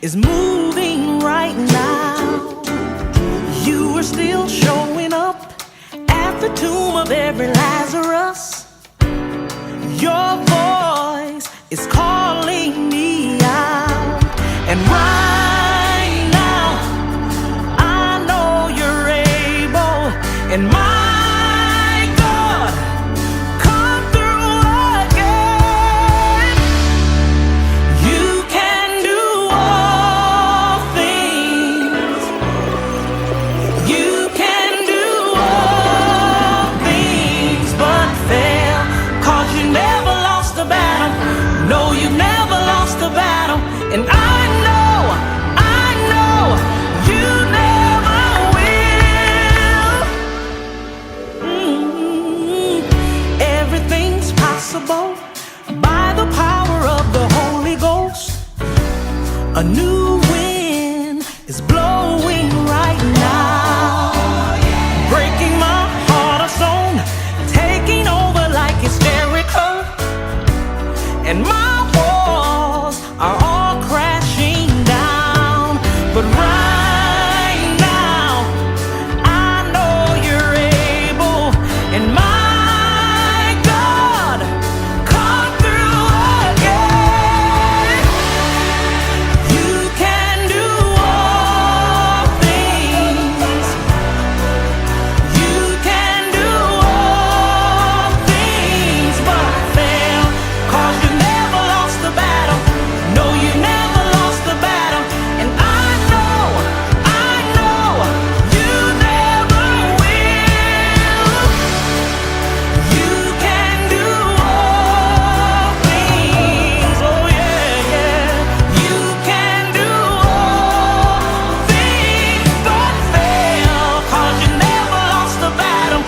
is moving right now. You are still showing up at the tomb of every Lazarus. Your voice is calling me out, and right now I know you're able, and my God, come through again. You can do all things. You can do all things but fail, 'cause you never lost a battle. No, you never lost a battle. And I know you never will. Everything's possible by the power of the Holy Ghost. A new wind is blowing right now, breaking my heart of stone, taking over like it's Jericho, and my walls are all crashing down. But right now I know you're able, and my God, come through again. You can do all things. You can do all things but fail, 'cause you never lost the battle. No, you never lost the battle. And I know you never will. You can do all things. Oh yeah, yeah. You can do all things but fail, 'cause you never lost the battle.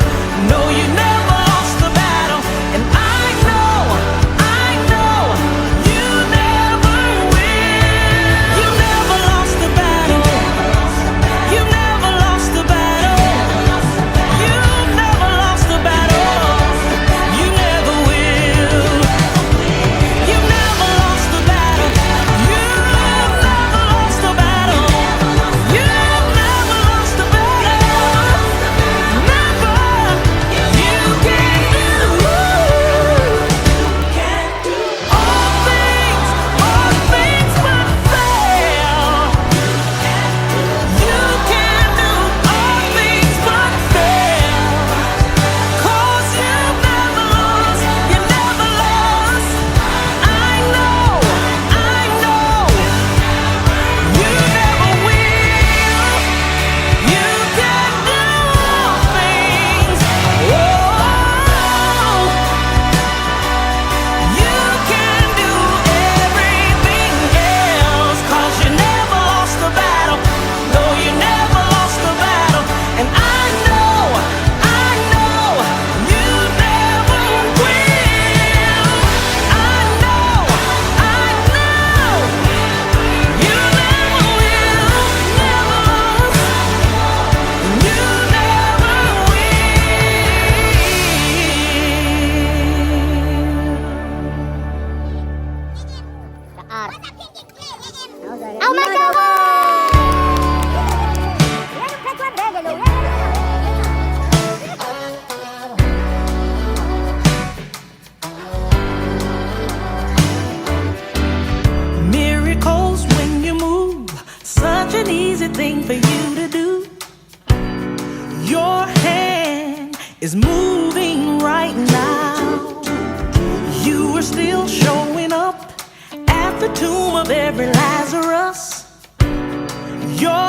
No, you never lost the battle. And I know you never will. You never lost the battle. You never lost the battle. You never lost the battle. You never will. You never lost the battle. You never lost the battle. You never lost the battle. Never. You can do all things but fail. You can do all things but fail, 'cause you never lost. You never lost. I know you never will. You can do all things. Oh, you can do everything else, 'cause you never lost the battle. No, you never lost the battle. And I know you never will. I know you never will. Never lost. You never will. Oh my God! Miracles when you move, such an easy thing for you to do. Your hand is moving right now. You are still showing up at the tomb of every Lazarus. Your